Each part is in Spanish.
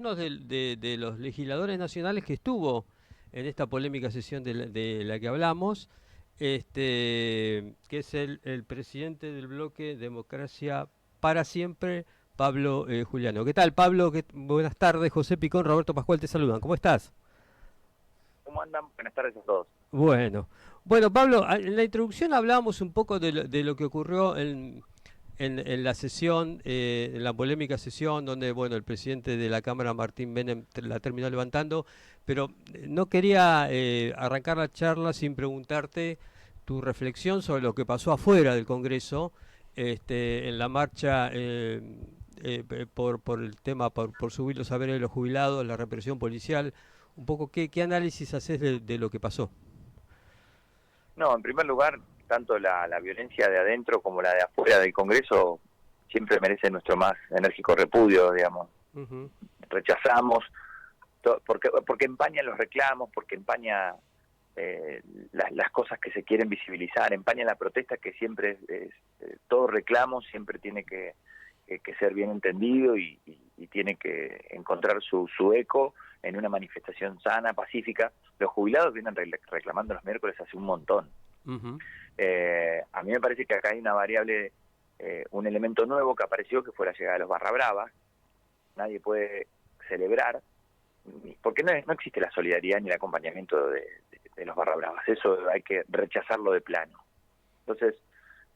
uno de los legisladores nacionales que estuvo en esta polémica sesión de la que hablamos, que es el presidente del bloque Democracia para Siempre, Pablo Juliano. ¿Qué tal, Pablo? Buenas tardes, José Picón, Roberto Pascual te saludan. ¿Cómo estás? ¿Cómo andan? Buenas tardes a todos. Bueno, bueno, Pablo, en la introducción hablábamos un poco de lo que ocurrió en la sesión, en la polémica sesión, donde bueno, el presidente de la Cámara, Martín Menem, la terminó levantando, pero no quería arrancar la charla sin preguntarte tu reflexión sobre lo que pasó afuera del Congreso, en la marcha por el tema, por subir los saberes de los jubilados, la represión policial, un poco qué análisis haces de lo que pasó. No, en primer lugar, tanto la violencia de adentro como la de afuera del Congreso siempre merece nuestro más enérgico repudio, digamos. Ujú. Rechazamos, porque empaña los reclamos, porque empaña las cosas que se quieren visibilizar, empaña la protesta que siempre todo reclamo siempre tiene que ser bien entendido y tiene que encontrar su eco en una manifestación sana, pacífica. Los jubilados vienen reclamando los miércoles hace un montón. Ujú. A mí me parece que acá hay una variable, un elemento nuevo que apareció, que fue la llegada de los barra bravas. Nadie puede celebrar, porque no existe la solidaridad ni el acompañamiento de los barra bravas. Eso hay que rechazarlo de plano. Entonces,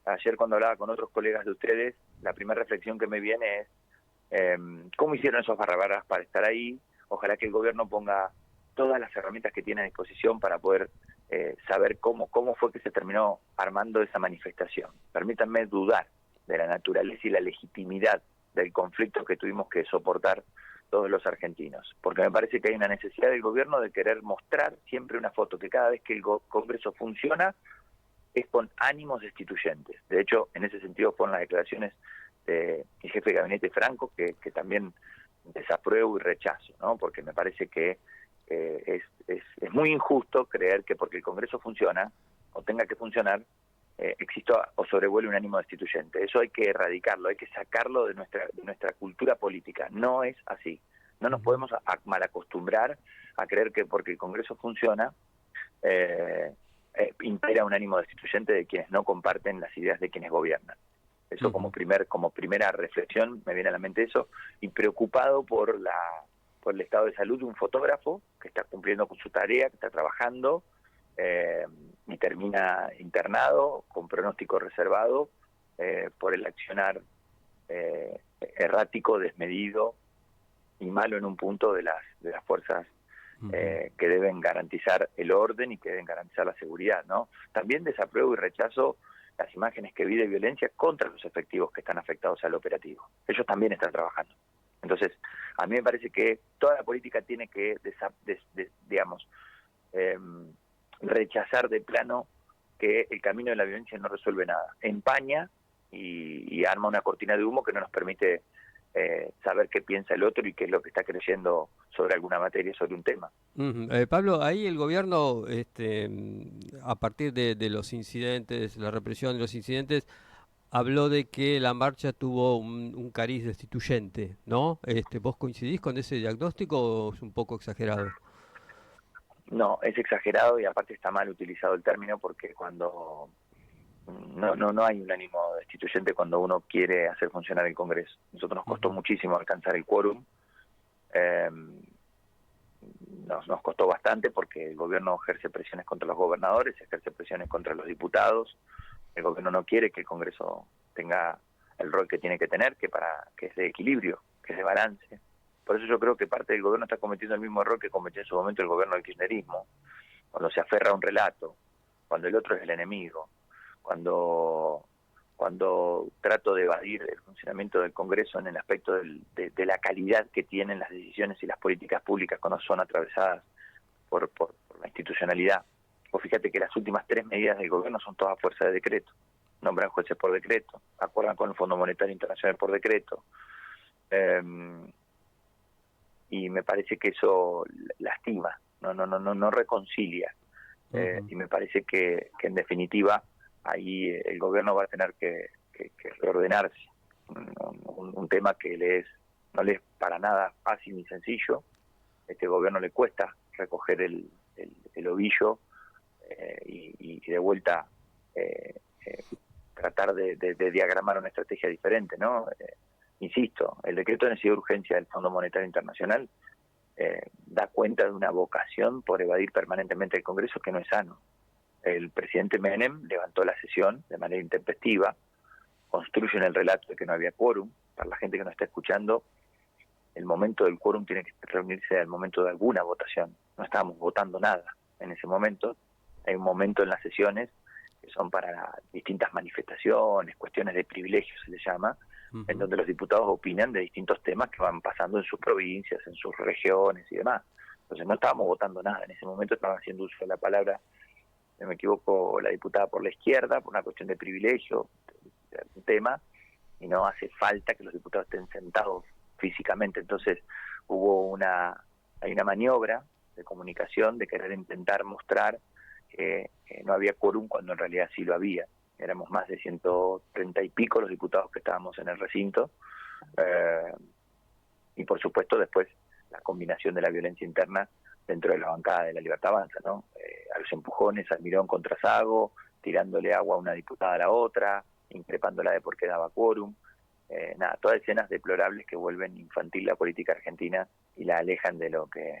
ayer cuando hablaba con otros colegas de ustedes, la primera reflexión que me viene es cómo hicieron esos barra bravas para estar ahí. Ojalá que el gobierno ponga todas las herramientas que tiene a disposición para poder saber cómo fue que se terminó armando esa manifestación. Permítanme dudar de la naturaleza y la legitimidad del conflicto que tuvimos que soportar todos los argentinos, porque me parece que hay una necesidad del gobierno de querer mostrar siempre una foto, que cada vez que el Congreso funciona es con ánimos destituyentes. De hecho, en ese sentido fueron las declaraciones del jefe de gabinete Franco, que también desapruebo y rechazo, ¿no? Porque me parece que es muy injusto creer que porque el Congreso funciona o tenga que funcionar, exista o sobrevuele un ánimo destituyente. Eso hay que erradicarlo, hay que sacarlo de nuestra cultura política. No es así. No nos Ujú. podemos malacostumbrar a creer que porque el Congreso funciona, eh, impera un ánimo destituyente de quienes no comparten las ideas de quienes gobiernan. Eso Ujú. como primera reflexión me viene a la mente eso, y preocupado por el estado de salud de un fotógrafo que está cumpliendo con su tarea, que está trabajando, eh, y termina internado con pronóstico reservado por el accionar errático, desmedido y malo en un punto de las fuerzas Ujú. que deben garantizar el orden y que deben garantizar la seguridad, ¿no? También desapruebo y rechazo las imágenes que vi de violencia contra los efectivos que están afectados al operativo. Ellos también están trabajando. Entonces, a mí me parece que toda la política tiene que, digamos, eh, rechazar de plano que el camino de la violencia no resuelve nada. Empaña y arma una cortina de humo que no nos permite saber qué piensa el otro y qué es lo que está creyendo sobre alguna materia, sobre un tema. Ujú. Pablo, ahí el gobierno, a partir de los incidentes, la represión de los incidentes, habló de que la marcha tuvo un cariz destituyente, ¿no? ¿Vos coincidís con ese diagnóstico o es un poco exagerado? No, es exagerado y aparte está mal utilizado el término porque cuando no hay un ánimo destituyente cuando uno quiere hacer funcionar el Congreso. Nosotros nos costó Ujú. muchísimo alcanzar el quórum, eh, nos costó bastante porque el gobierno ejerce presiones contra los gobernadores, ejerce presiones contra los diputados. El gobierno no quiere que el Congreso tenga el rol que tiene que tener, que es de equilibrio, que es de balance. Por eso yo creo que parte del gobierno está cometiendo el mismo error que cometió en su momento el gobierno del kirchnerismo, cuando se aferra a un relato, cuando el otro es el enemigo, cuando trato de evadir el funcionamiento del Congreso en el aspecto de la calidad que tienen las decisiones y las políticas públicas cuando son atravesadas por la institucionalidad. Vos fíjate que las últimas 3 medidas del gobierno son todas a fuerza de decreto. Nombran jueces por decreto, acuerdan con el Fondo Monetario Internacional por decreto. Eh, y me parece que eso lastima, no reconcilia. Ujú. Y me parece que en definitiva ahí el gobierno va a tener que reordenarse. Un tema que le es no le es para nada fácil ni sencillo. Este gobierno le cuesta recoger el ovillo y de vuelta tratar de diagramar una estrategia diferente, ¿no? Insisto, el decreto de necesidad de urgencia del Fondo Monetario Internacional da cuenta de una vocación por evadir permanentemente el Congreso que no es sano. El presidente Menem levantó la sesión de manera intempestiva, construyen el relato de que no había quórum. Para la gente que nos está escuchando, el momento del quórum tiene que reunirse al momento de alguna votación. No estábamos votando nada en ese momento. Hay un momento en las sesiones que son para distintas manifestaciones, cuestiones de privilegios se le llama, en donde los diputados opinan de distintos temas que van pasando en sus provincias, en sus regiones y demás. Entonces no estábamos votando nada. En ese momento estaban haciendo uso de la palabra, si no me equivoco, la diputada por la izquierda, por una cuestión de privilegio, de algún tema, y no hace falta que los diputados estén sentados físicamente. Entonces hay una maniobra de comunicación de querer intentar mostrar que no había quórum cuando en realidad sí lo había. Éramos más de 130 y pico los diputados que estábamos en el recinto, y por supuesto después la combinación de la violencia interna dentro de la bancada de La Libertad Avanza, ¿no? A los empujones, Almirón contra Sago, tirándole agua a una diputada a la otra, increpándola de por qué daba quórum. Todas escenas deplorables que vuelven infantil la política argentina y la alejan de lo que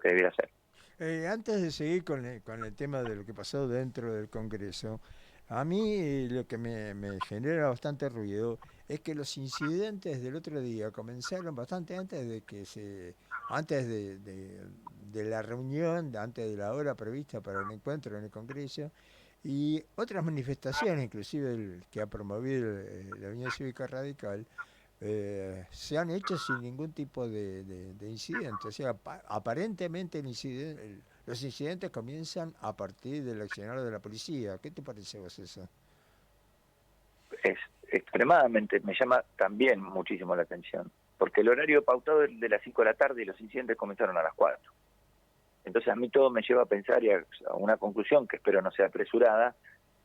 debiera ser. Antes de seguir con el tema de lo que pasó dentro del Congreso, a mí lo que me genera bastante ruido es que los incidentes del otro día comenzaron bastante antes de la reunión, antes de la hora prevista para el encuentro en el Congreso, y otras manifestaciones, inclusive que ha promovido la Unión Cívica Radical, se han hecho sin ningún tipo de incidente. O sea, aparentemente los incidentes comienzan a partir del accionar de la policía. ¿Qué te parece vos eso? Es extremadamente, me llama también muchísimo la atención, porque el horario pautado es de las 5 de la tarde y los incidentes comenzaron a las 4. Entonces a mí todo me lleva a pensar y a una conclusión que espero no sea apresurada,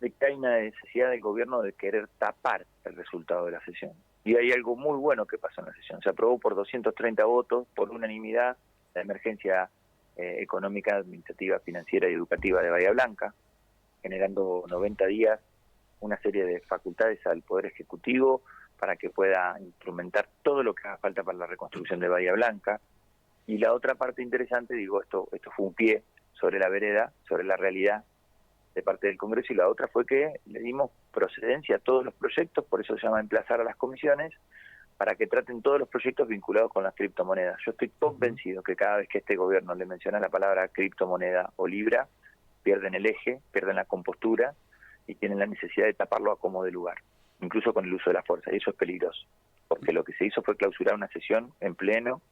de que hay una necesidad del gobierno de querer tapar el resultado de la sesión. Y hay algo muy bueno que pasó en la sesión. Se aprobó por 230 votos, por unanimidad, la emergencia económica, administrativa, financiera y educativa de Bahía Blanca, generando 90 días una serie de facultades al Poder Ejecutivo para que pueda instrumentar todo lo que haga falta para la reconstrucción de Bahía Blanca. Y la otra parte interesante, esto fue un pie sobre la vereda, sobre la realidad de parte del Congreso, y la otra fue que le dimos procedencia a todos los proyectos, por eso se llama emplazar a las comisiones, para que traten todos los proyectos vinculados con las criptomonedas. Yo estoy convencido que cada vez que este gobierno le menciona la palabra criptomoneda o libra, pierden el eje, pierden la compostura y tienen la necesidad de taparlo a como de lugar, incluso con el uso de la fuerza, y eso es peligroso, porque lo que se hizo fue clausurar una sesión en pleno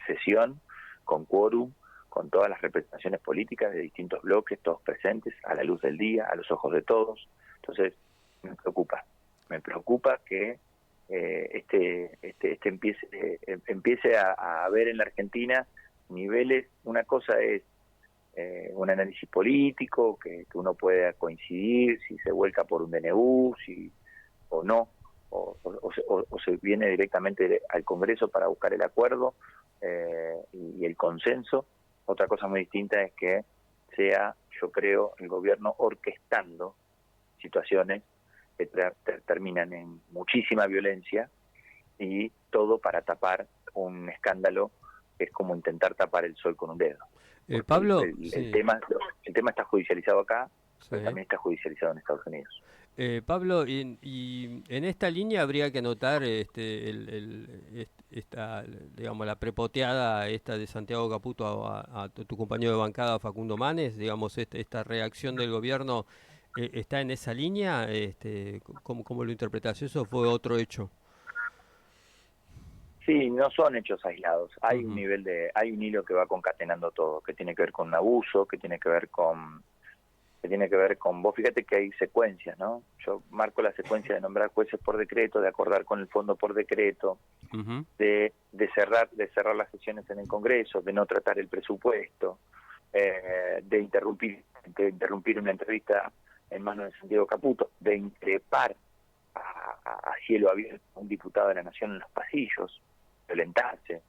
sesión, con quórum, con todas las representaciones políticas de distintos bloques, todos presentes, a la luz del día, a los ojos de todos. Entonces, me preocupa que empiece a haber en la Argentina niveles. Una cosa es un análisis político, que uno pueda coincidir, si se vuelca por un DNU, o no, o se viene directamente al Congreso para buscar el acuerdo y el consenso. Otra cosa muy distinta es que sea, yo creo, el gobierno orquestando situaciones que terminan en muchísima violencia, y todo para tapar un escándalo que es como intentar tapar el sol con un dedo. Pablo, el tema está judicializado acá, pero sí, también está judicializado en Estados Unidos. Pablo, y en esta línea habría que notar digamos, la prepoteada esta de Santiago Caputo a tu compañero de bancada Facundo Manes, digamos, esta reacción del gobierno está en esa línea. ¿Cómo lo interpretás? ¿Eso fue otro hecho? Sí, no son hechos aislados. Hay un Uh-huh. hay un hilo que va concatenando todo, que tiene que ver con un abuso, que tiene que ver con vos fíjate que hay secuencias, ¿no? Yo marco la secuencia de nombrar jueces por decreto, de acordar con el fondo por decreto, Uh-huh. de cerrar las sesiones en el Congreso, de no tratar el presupuesto, de interrumpir una entrevista en manos de Santiago Caputo, de increpar a cielo abierto a un diputado de la Nación en los pasillos, violentarse.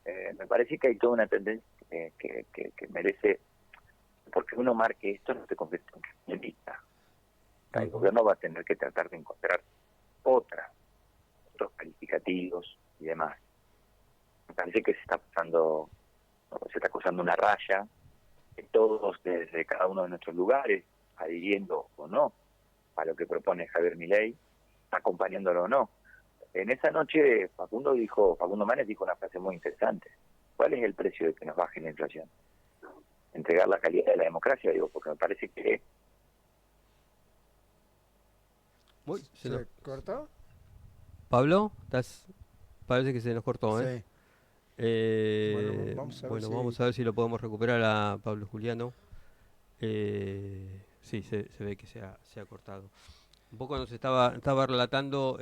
Me parece que hay toda una tendencia que merece, porque uno marque esto no se convierte en criminalista. El gobierno va a tener que tratar de encontrar otros calificativos y demás. Me parece que se está cruzando una raya, que todos desde cada uno de nuestros lugares, adhiriendo o no a lo que propone Javier Milei, acompañándolo o no. En esa noche Facundo Manes dijo una frase muy interesante. ¿Cuál es el precio de que nos baje la inflación? Entregar la calidad de la democracia, porque me parece que... ¿Se cortó? Pablo, parece que se nos cortó, Sí. Vamos a ver si lo podemos recuperar a Pablo Juliano. Sí, se ve que se ha cortado. Un poco nos estaba relatando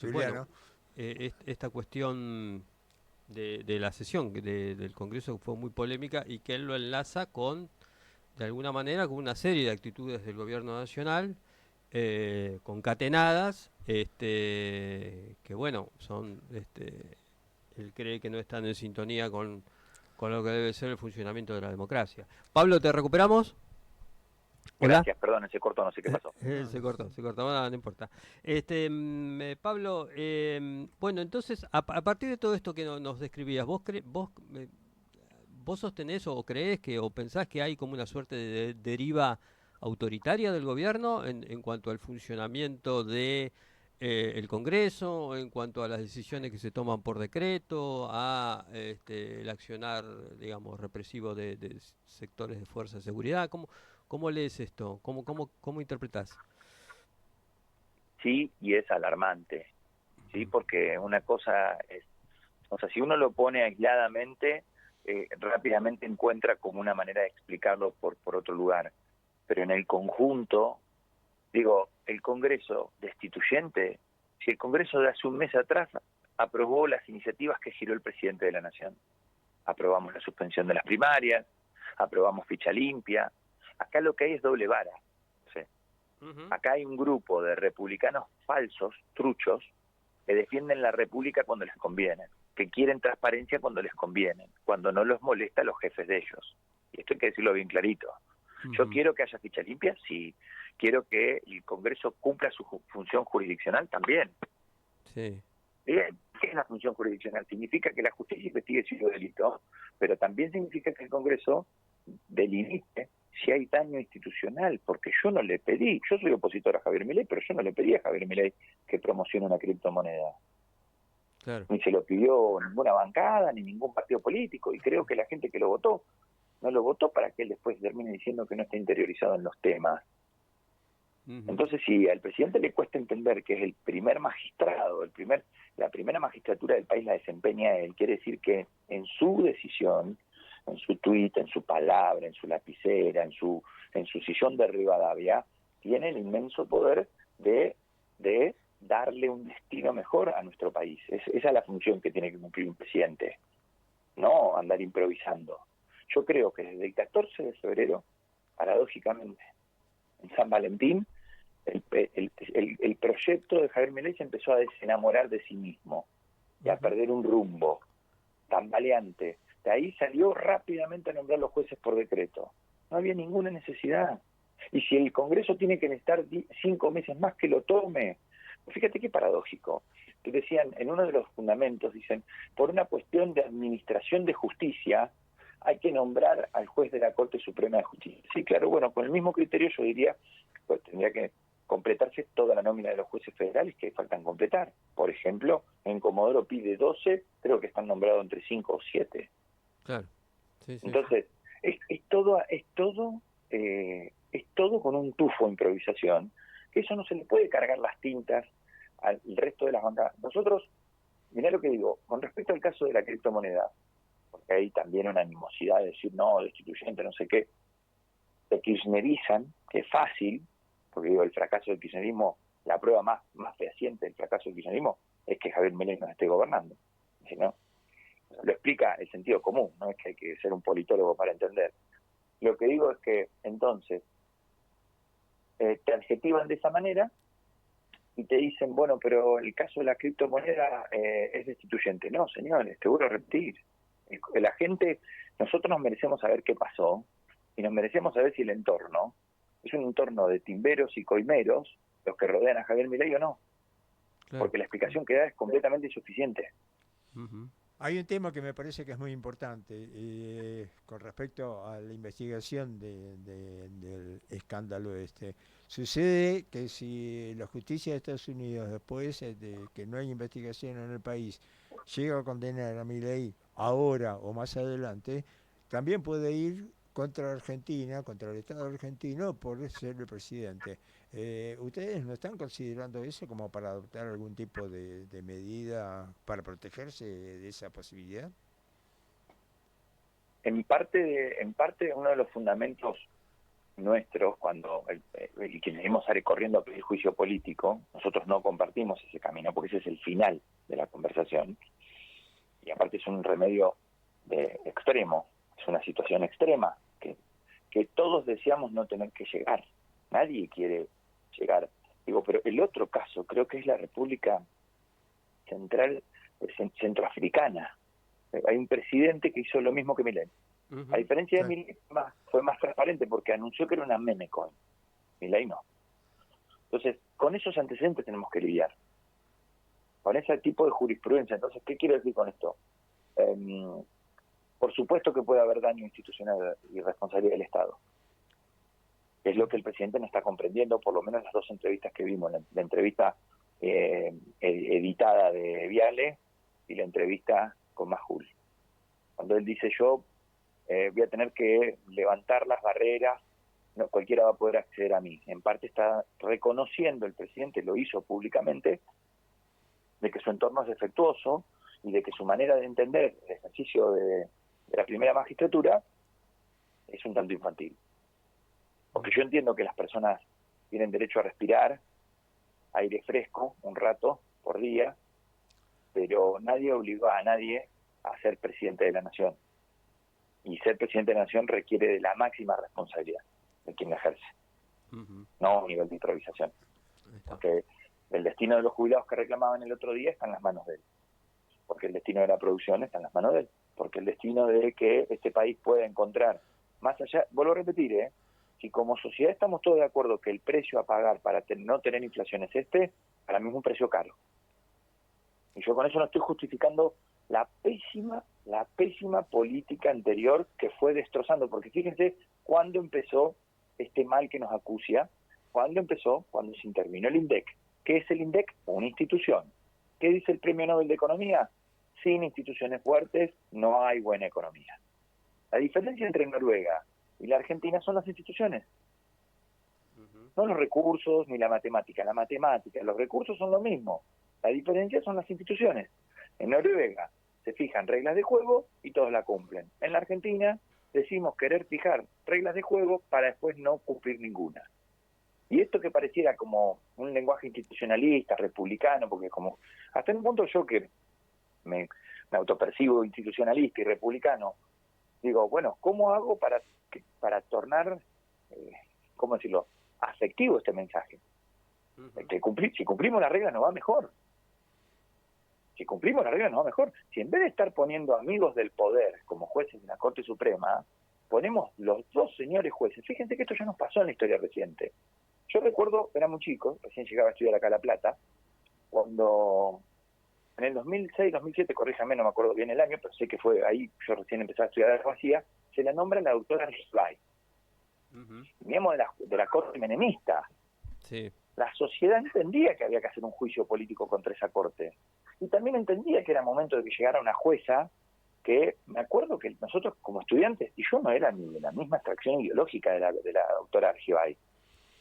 Juliano. esta cuestión de la sesión del Congreso, que fue muy polémica, y que él lo enlaza de alguna manera, con una serie de actitudes del gobierno nacional, concatenadas, que bueno, son, él cree que no están en sintonía con lo que debe ser el funcionamiento de la democracia. Pablo, ¿te recuperamos? Hola. Gracias, perdón, ese corto no sé qué pasó. Se cortó, no importa. Pablo, bueno, entonces, a partir de todo esto que nos describías, ¿vos sostenés o creés o pensás que hay como una suerte de deriva autoritaria del gobierno en cuanto al funcionamiento de el Congreso, en cuanto a las decisiones que se toman por decreto, el accionar, digamos, represivo de sectores de fuerza de seguridad? ¿Cómo lees esto? ¿Cómo interpretás? Sí, y es alarmante, sí, porque una cosa es, o sea, si uno lo pone aisladamente, rápidamente encuentra como una manera de explicarlo por otro lugar, pero en el conjunto, digo, el Congreso destituyente, si el Congreso de hace un mes atrás aprobó las iniciativas que giró el presidente de la Nación, aprobamos la suspensión de las primarias, aprobamos ficha limpia, acá lo que hay es doble vara. ¿Sí? Acá hay un grupo de republicanos falsos, truchos, que defienden la república cuando les conviene, que quieren transparencia cuando les conviene, cuando no los molesta a los jefes de ellos. Y esto hay que decirlo bien clarito. Yo quiero que haya ficha limpia, sí. Quiero que el Congreso cumpla su función jurisdiccional también. Sí. Bien, ¿qué es la función jurisdiccional? Significa que la justicia investigue si hubo delito, pero también significa que el Congreso delimite si hay daño institucional, porque yo no le pedí, yo soy opositor a Javier Milei, pero yo no le pedí a Javier Milei que promocione una criptomoneda. Claro. Ni se lo pidió ninguna bancada, ni ningún partido político, y creo que la gente que lo votó, no lo votó para que él después termine diciendo que no está interiorizado en los temas. Entonces, si al presidente le cuesta entender que es el primer magistrado, la primera magistratura del país la desempeña él, quiere decir que en su decisión, en su tuit, en su palabra, en su lapicera, en su sillón de Rivadavia, tiene el inmenso poder de darle un destino mejor a nuestro país. Esa es la función que tiene que cumplir un presidente, no andar improvisando. Yo creo que desde el 14 de febrero, paradójicamente, en San Valentín, el proyecto de Javier Milei se empezó a desenamorar de sí mismo y a perder un rumbo tambaleante. De ahí salió rápidamente a nombrar los jueces por decreto. No había ninguna necesidad. Y si el Congreso tiene que estar 5 meses más, que lo tome. Fíjate qué paradójico. Que decían, en uno de los fundamentos, dicen, por una cuestión de administración de justicia, hay que nombrar al juez de la Corte Suprema de Justicia. Sí, claro, bueno, con el mismo criterio yo diría, pues tendría que completarse toda la nómina de los jueces federales que faltan completar. Por ejemplo, en Comodoro pide 12, creo que están nombrados entre 5 o 7. Claro. Sí. Entonces, es todo con un tufo de improvisación, que eso no se le puede cargar las tintas al resto de las bancadas. Nosotros, mirá lo que digo, con respecto al caso de la criptomoneda, porque hay también una animosidad de decir, no, destituyente, no sé qué, se kirchnerizan, que es fácil, porque digo, el fracaso del kirchnerismo, la prueba más fehaciente del fracaso del kirchnerismo es que Javier Milei no esté gobernando. ¿No? Lo explica el sentido común, no es que hay que ser un politólogo para entender. Lo que digo es que entonces te adjetivan de esa manera y te dicen, bueno, pero el caso de la criptomoneda es destituyente. No, señores, te vuelvo a repetir. La gente, nosotros nos merecemos saber qué pasó y nos merecemos saber si el entorno es un entorno de timberos y coimeros, los que rodean a Javier Milei o no, Claro. porque la explicación que da es completamente insuficiente. Ujú. Hay un tema que me parece que es muy importante con respecto a la investigación del escándalo este. Sucede que si la justicia de Estados Unidos, después de que no hay investigación en el país, llega a condenar a Milei ahora o más adelante, también puede ir contra Argentina, contra el Estado argentino, por ser el presidente. ¿Ustedes no están considerando eso como para adoptar algún tipo de medida para protegerse de esa posibilidad? En parte uno de los fundamentos nuestros, cuando y quienes hemos sale corriendo a pedir juicio político, nosotros no compartimos ese camino, porque ese es el final de la conversación, y aparte es un remedio extremo, es una situación extrema, que todos deseamos no tener que llegar, nadie quiere llegar. Digo, pero el otro caso creo que es la República Central Centroafricana. Hay un presidente que hizo lo mismo que Milei. Ujú. A diferencia de Sí. Milei, fue más transparente porque anunció que era una meme coin. Milei no. Entonces, con esos antecedentes tenemos que lidiar. Con ese tipo de jurisprudencia. Entonces, ¿qué quiero decir con esto? Por supuesto que puede haber daño institucional y responsabilidad del Estado. Es lo que el presidente no está comprendiendo, por lo menos las dos entrevistas que vimos, la entrevista editada de Viale y la entrevista con Majul. Cuando él dice yo voy a tener que levantar las barreras, no cualquiera va a poder acceder a mí. En parte está reconociendo el presidente, lo hizo públicamente, de que su entorno es defectuoso y de que su manera de entender el ejercicio de la primera magistratura es un tanto infantil. Porque yo entiendo que las personas tienen derecho a respirar aire fresco un rato por día, pero nadie obligó a nadie a ser presidente de la nación. Y ser presidente de la nación requiere de la máxima responsabilidad de quien la ejerce, Ujú. no a un nivel de improvisación. Ahí está. Porque el destino de los jubilados que reclamaban el otro día está en las manos de él. Porque el destino de la producción está en las manos de él. Porque el destino de que este país pueda encontrar, más allá, vuelvo a repetir, si como sociedad estamos todos de acuerdo que el precio a pagar para no tener inflación es para mí es un precio caro. Y yo con eso no estoy justificando la pésima política anterior que fue destrozando, porque fíjense cuándo empezó este mal que nos acucia, cuándo empezó, cuando se intervino el INDEC. ¿Qué es el INDEC? Una institución. ¿Qué dice el Premio Nobel de Economía? Sin instituciones fuertes no hay buena economía. La diferencia entre Noruega y la Argentina son las instituciones, no los recursos ni la matemática. La matemática, los recursos son lo mismo. La diferencia son las instituciones. En Noruega se fijan reglas de juego y todos la cumplen. En la Argentina decimos querer fijar reglas de juego para después no cumplir ninguna. Y esto que pareciera como un lenguaje institucionalista, republicano, porque como hasta en un punto yo que me autopercibo institucionalista y republicano, digo, bueno, ¿cómo hago para tornar, cómo decirlo, afectivo este mensaje? Si cumplimos las reglas nos va mejor. Si cumplimos las reglas nos va mejor. Si en vez de estar poniendo amigos del poder como jueces de la Corte Suprema, ponemos los dos señores jueces. Fíjense que esto ya nos pasó en la historia reciente. Yo recuerdo, era muy chico, recién llegaba a estudiar acá a La Plata, cuando en el 2006, 2007, corríjame, no me acuerdo bien el año, pero sé que fue ahí, yo recién empecé a estudiar abogacía, se la nombra la doctora Argibay, miembro de la Corte menemista. Sí. La sociedad entendía que había que hacer un juicio político contra esa corte. Y también entendía que era momento de que llegara una jueza que, me acuerdo que nosotros como estudiantes, y yo no era ni de la misma extracción ideológica de la doctora Argibay,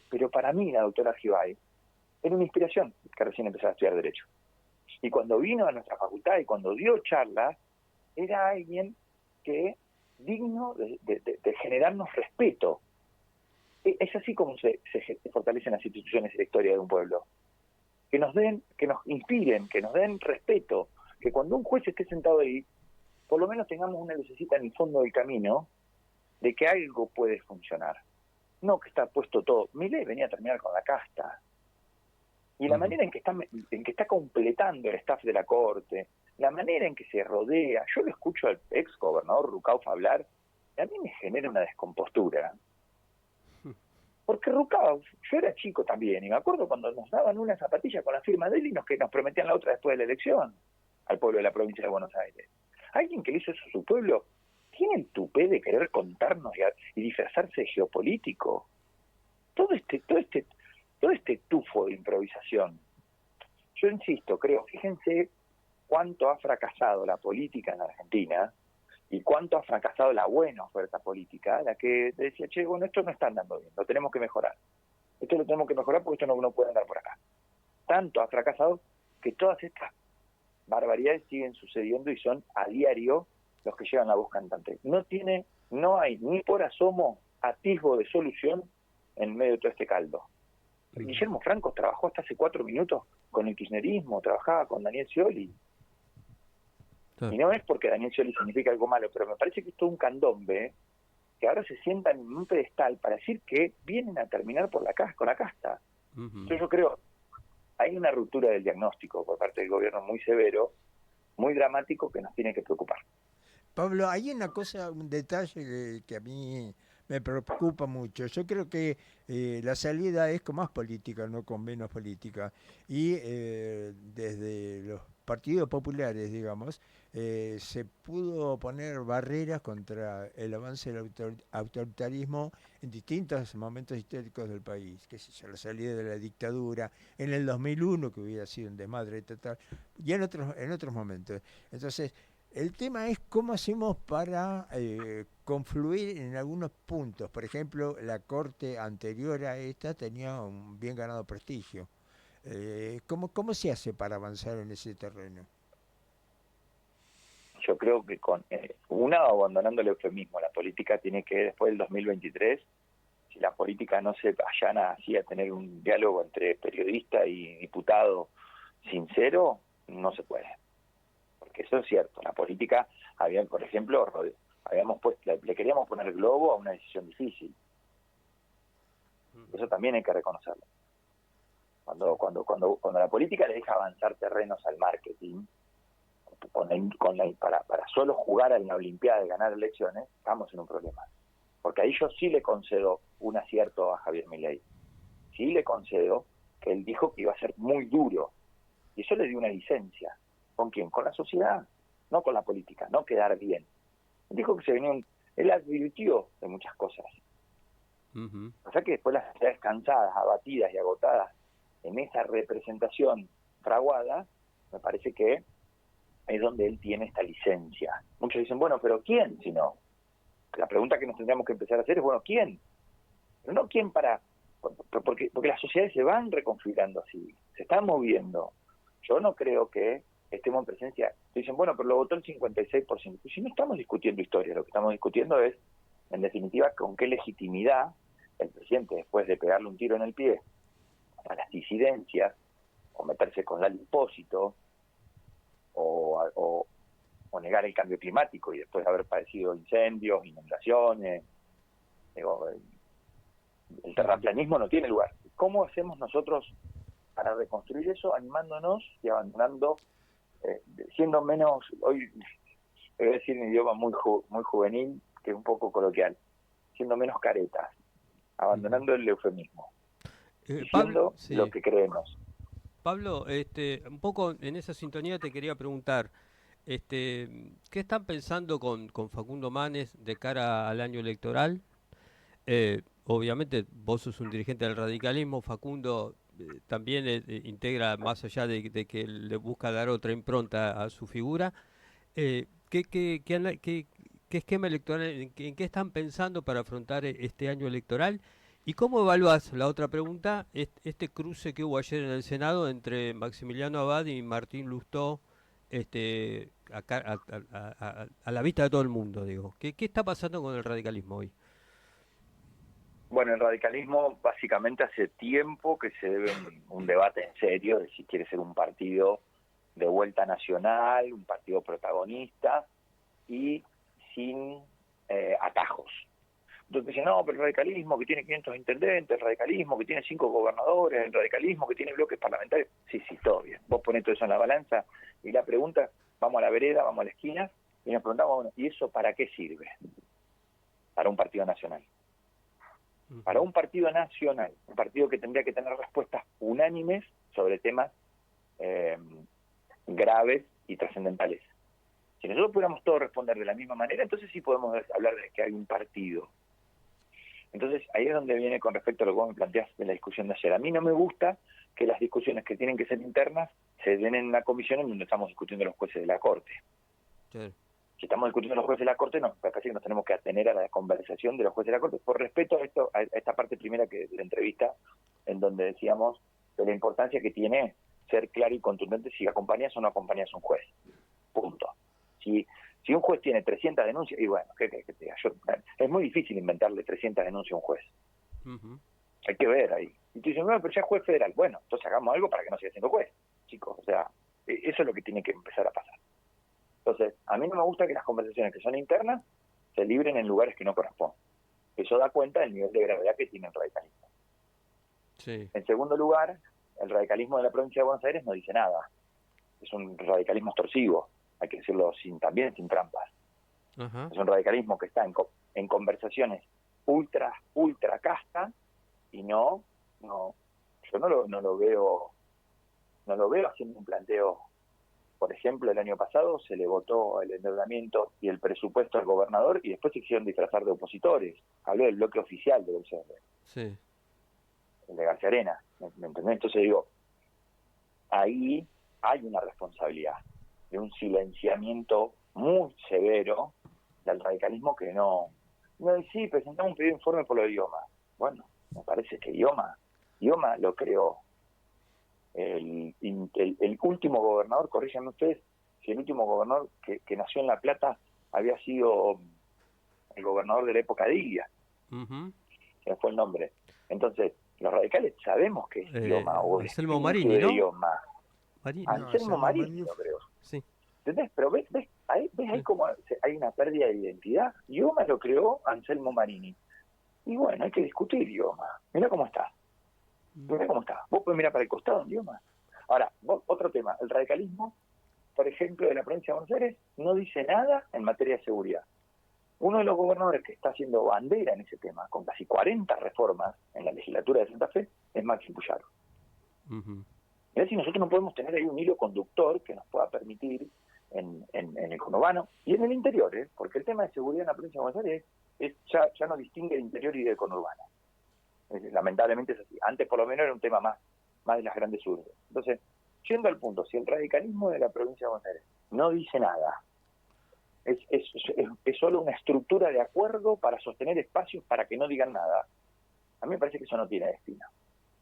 pero para mí la doctora Argibay era una inspiración, que recién empezaba a estudiar Derecho. Y cuando vino a nuestra facultad y cuando dio charlas, era alguien que digno de generarnos respeto. Es así como se fortalecen las instituciones y la historia de un pueblo. Que nos inspiren, que nos den respeto, que cuando un juez esté sentado ahí, por lo menos tengamos una lucecita en el fondo del camino de que algo puede funcionar. No que está puesto todo. Milei venía a terminar con la casta. Y la manera en que está completando el staff de la Corte, la manera en que se rodea, yo lo escucho al ex gobernador Rucauf hablar, y a mí me genera una descompostura. Porque Rucauf, yo era chico también, y me acuerdo cuando nos daban una zapatilla con la firma de él y nos prometían la otra después de la elección, al pueblo de la provincia de Buenos Aires. Alguien que le hizo eso a su pueblo, tiene el tupé de querer contarnos y disfrazarse de geopolítico. Todo este tufo de improvisación. Yo insisto, fíjense cuánto ha fracasado la política en Argentina y cuánto ha fracasado la buena oferta política, la que decía, che, bueno, esto no está andando bien, lo tenemos que mejorar. Esto lo tenemos que mejorar porque esto no puede andar por acá. Tanto ha fracasado que todas estas barbaridades siguen sucediendo y son a diario los que llevan la voz cantante. No hay ni por asomo atisbo de solución en medio de todo este caldo. Guillermo Franco trabajó hasta hace 4 minutos con el kirchnerismo, trabajaba con Daniel Scioli. Claro. Y no es porque Daniel Scioli significa algo malo, pero me parece que es todo un candombe que ahora se sientan en un pedestal para decir que vienen a terminar con la casta. Entonces yo creo, hay una ruptura del diagnóstico por parte del gobierno muy severo, muy dramático, que nos tiene que preocupar. Pablo, hay una cosa, un detalle que a mí me preocupa mucho. Yo creo que la salida es con más política, no con menos política. Y desde los partidos populares, digamos, se pudo poner barreras contra el avance del autoritarismo en distintos momentos históricos del país. Qué sé yo, la salida de la dictadura, en el 2001, que hubiera sido un desmadre total, y en otros momentos. Entonces, el tema es cómo hacemos para confluir en algunos puntos. Por ejemplo, la corte anterior a esta tenía un bien ganado prestigio. ¿Cómo se hace para avanzar en ese terreno? Yo creo que abandonando el eufemismo, la política tiene que, después del 2023, si la política no se allana así a tener un diálogo entre periodista y diputado sincero, no se puede. Porque eso es cierto, la política, por ejemplo, le queríamos poner globo a una decisión difícil. Eso también hay que reconocerlo. Cuando la política le deja avanzar terrenos al marketing, para solo jugar a la Olimpiada y ganar elecciones, estamos en un problema. Porque ahí yo sí le concedo un acierto a Javier Milei. Sí le concedo que él dijo que iba a ser muy duro. Y eso le dio una licencia. ¿Con quién? Con la sociedad, no con la política, no quedar bien. Él dijo que él advirtió de muchas cosas. O sea que después las sociedades cansadas, abatidas y agotadas en esa representación fraguada, me parece que es donde él tiene esta licencia. Muchos dicen, bueno, pero ¿quién si no? La pregunta que nos tendríamos que empezar a hacer es, bueno, ¿quién? Pero no quién porque las sociedades se van reconfigurando así, se están moviendo. Yo no creo que estemos en presencia. Dicen, bueno, pero lo votó el 56%. Y si no estamos discutiendo historia, lo que estamos discutiendo es, en definitiva, con qué legitimidad el presidente, después de pegarle un tiro en el pie a las disidencias, o meterse con el Impósito, o negar el cambio climático y después de haber padecido incendios, inundaciones, el terraplanismo no tiene lugar. ¿Cómo hacemos nosotros para reconstruir eso? Animándonos y abandonando, siendo menos, hoy voy a decir un idioma muy juvenil, que es un poco coloquial, siendo menos caretas, abandonando el eufemismo, diciendo lo que creemos. Pablo, un poco en esa sintonía te quería preguntar, ¿qué están pensando con Facundo Manes de cara al año electoral? Obviamente vos sos un dirigente del radicalismo, Facundo también integra, más allá de que le busca dar otra impronta a su figura. ¿Qué esquema electoral, en qué están pensando para afrontar este año electoral? ¿Y cómo evaluás, la otra pregunta, este cruce que hubo ayer en el Senado entre Maximiliano Abad y Martín Lustó, a la vista de todo el mundo, digo? ¿Qué está pasando con el radicalismo hoy? Bueno, el radicalismo básicamente hace tiempo que se debe un debate en serio de si quiere ser un partido de vuelta nacional, un partido protagonista y sin atajos. Entonces dicen, no, pero el radicalismo que tiene 500 intendentes, el radicalismo que tiene 5 gobernadores, el radicalismo que tiene bloques parlamentarios. Sí, todo bien. Vos ponés todo eso en la balanza y la pregunta, vamos a la vereda, vamos a la esquina y nos preguntamos, bueno, ¿y eso para qué sirve? Para un partido nacional. Para un partido nacional, un partido que tendría que tener respuestas unánimes sobre temas graves y trascendentales. Si nosotros pudiéramos todos responder de la misma manera, entonces sí podemos hablar de que hay un partido. Entonces ahí es donde viene con respecto a lo que vos me planteás de la discusión de ayer. A mí no me gusta que las discusiones que tienen que ser internas se den en una comisión en donde estamos discutiendo los jueces de la Corte. Sí. Si estamos discutiendo los jueces de la Corte, no, me parece que nos tenemos que atener a la conversación de los jueces de la Corte, por respeto a esta parte primera de la entrevista, en donde decíamos de la importancia que tiene ser claro y contundente si acompañas o no acompañas a un juez. Punto. Si un juez tiene 300 denuncias, y bueno, ¿qué te diga? Es muy difícil inventarle 300 denuncias a un juez. Hay que ver ahí. Y tú dices, bueno, pero ya es juez federal. Bueno, entonces hagamos algo para que no siga siendo juez, chicos. O sea, eso es lo que tiene que empezar a pasar. Entonces, a mí no me gusta que las conversaciones que son internas se libren en lugares que no corresponden. Eso da cuenta del nivel de gravedad que tiene el radicalismo. Sí. En segundo lugar, el radicalismo de la provincia de Buenos Aires no dice nada. Es un radicalismo extorsivo, hay que decirlo también sin trampas. Ajá. Es un radicalismo que está en conversaciones ultra casta y yo no lo veo haciendo un planteo. Por ejemplo, el año pasado se le votó el endeudamiento y el presupuesto al gobernador y después se quisieron disfrazar de opositores. Habló del bloque oficial del UCR, Sí. el de García Arena, ¿me entendés? Entonces digo, ahí hay una responsabilidad de un silenciamiento muy severo del radicalismo que no sí, presentamos un pedido de informe por los idiomas. Bueno, me parece que idioma lo creó el último gobernador, corríjanme ustedes, si el último gobernador que nació en La Plata había sido el gobernador de la época de Ilia, se me fue el nombre. Entonces, los radicales sabemos que es idioma, o el Anselmo espíritu Marini, de ¿no? idioma. Marini. Anselmo Marini, yo creo. Sí. ¿Entendés? Pero ves ahí como hay una pérdida de identidad. Idioma lo creó Anselmo Marini. Y bueno, hay que discutir idioma. Mirá cómo está. Mirá cómo está. Vos podés mirar para el costado un idioma. Ahora, otro tema. El radicalismo, por ejemplo, de la provincia de Buenos Aires, no dice nada en materia de seguridad. Uno de los gobernadores que está haciendo bandera en ese tema, con casi 40 reformas en la legislatura de Santa Fe, es Maxi Puyaro. Mirá si nosotros no podemos tener ahí un hilo conductor que nos pueda permitir en el conurbano y en el interior, porque el tema de seguridad en la provincia de Buenos Aires ya no distingue el interior y del conurbano. Lamentablemente es así. Antes por lo menos era un tema más de las grandes urbes. Entonces, yendo al punto, si el radicalismo de la provincia de Buenos Aires no dice nada, es solo una estructura de acuerdo para sostener espacios para que no digan nada, a mí me parece que eso no tiene destino.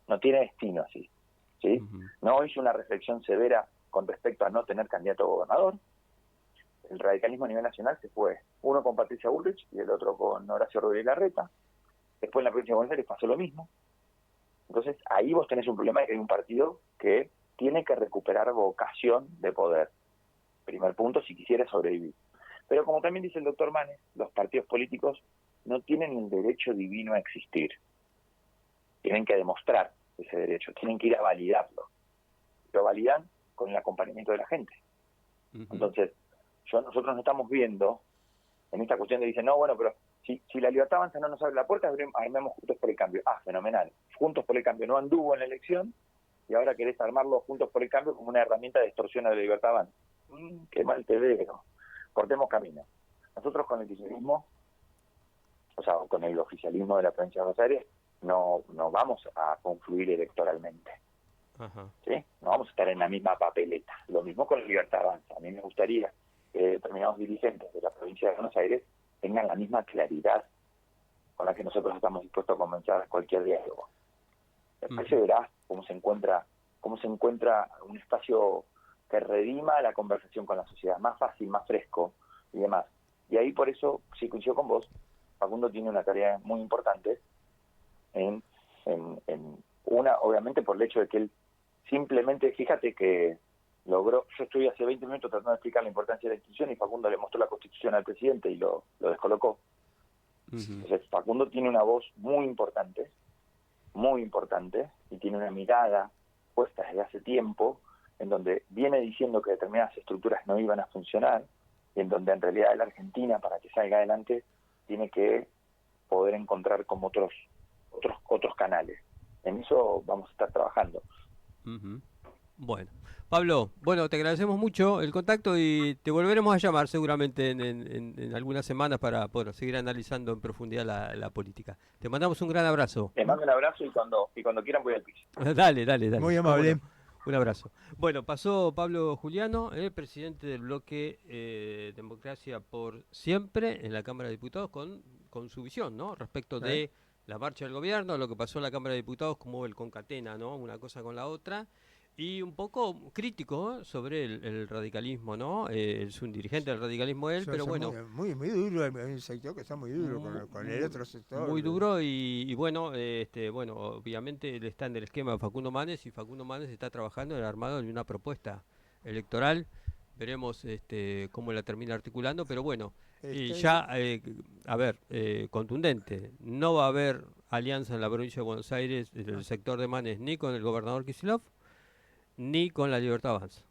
No tiene destino así. ¿Sí? No hizo una reflexión severa con respecto a no tener candidato a gobernador. El radicalismo a nivel nacional se fue, uno con Patricia Bullrich y el otro con Horacio Rodríguez Larreta. Después en la provincia de Buenos Aires pasó lo mismo. Entonces ahí vos tenés un problema de que hay un partido que tiene que recuperar vocación de poder. Primer punto, si quisiera sobrevivir. Pero como también dice el doctor Manes, los partidos políticos no tienen el derecho divino a existir. Tienen que demostrar ese derecho, tienen que ir a validarlo. Lo validan con el acompañamiento de la gente. Entonces, nosotros no estamos viendo en esta cuestión de dicen, no, bueno, pero si la Libertad Avanza no nos abre la puerta, armemos Juntos por el Cambio. Fenomenal. Juntos por el Cambio no anduvo en la elección y ahora querés armarlo Juntos por el Cambio como una herramienta de extorsión a la Libertad Avanza. Qué mal te veo. Cortemos camino. Nosotros con el kirchnerismo, o sea, con el oficialismo de la provincia de Buenos Aires, no vamos a confluir electoralmente. ¿Sí? No vamos a estar en la misma papeleta. Lo mismo con la Libertad Avanza. A mí me gustaría que determinados dirigentes de la provincia de Buenos Aires tengan la misma claridad con la que nosotros estamos dispuestos a comenzar cualquier diálogo. Después se verá cómo se encuentra un espacio que redima la conversación con la sociedad, más fácil, más fresco y demás. Y ahí por eso, sí coincido con vos, Facundo tiene una tarea muy importante en una, obviamente por el hecho de que él simplemente, fíjate que logró, yo estuve hace 20 minutos tratando de explicar la importancia de la institución y Facundo le mostró la Constitución al presidente y lo descolocó. Ujú. Entonces Facundo tiene una voz muy importante, y tiene una mirada puesta desde hace tiempo, en donde viene diciendo que determinadas estructuras no iban a funcionar, y en donde en realidad la Argentina, para que salga adelante, tiene que poder encontrar como otros canales. En eso vamos a estar trabajando. Ujú. Bueno, Pablo, bueno, te agradecemos mucho el contacto y te volveremos a llamar seguramente en algunas semanas para bueno, seguir analizando en profundidad la política. Te mandamos un gran abrazo. Les mando un abrazo y cuando quieran voy al piso. Dale, dale, dale. Muy Cómo amable. no. Un abrazo. Bueno, pasó Pablo Juliano, presidente del bloque Democracia por Siempre en la Cámara de Diputados, con su visión, ¿no? Respecto de la marcha del gobierno, lo que pasó en la Cámara de Diputados, cómo él concatena, ¿no? Una cosa con la otra. Y un poco crítico sobre el radicalismo, ¿no? Es un dirigente del radicalismo él, pero bueno, Muy duro, hay un sector que está muy duro con el otro sector. muy duro y bueno, bueno, obviamente él está en el esquema de Facundo Manes y Facundo Manes está trabajando en el armado de una propuesta electoral. Veremos cómo la termina articulando, pero bueno, y ya, a ver, contundente. No va a haber alianza en la provincia de Buenos Aires del sector de Manes ni con el gobernador Kicillof ni con la Libertad Avanza.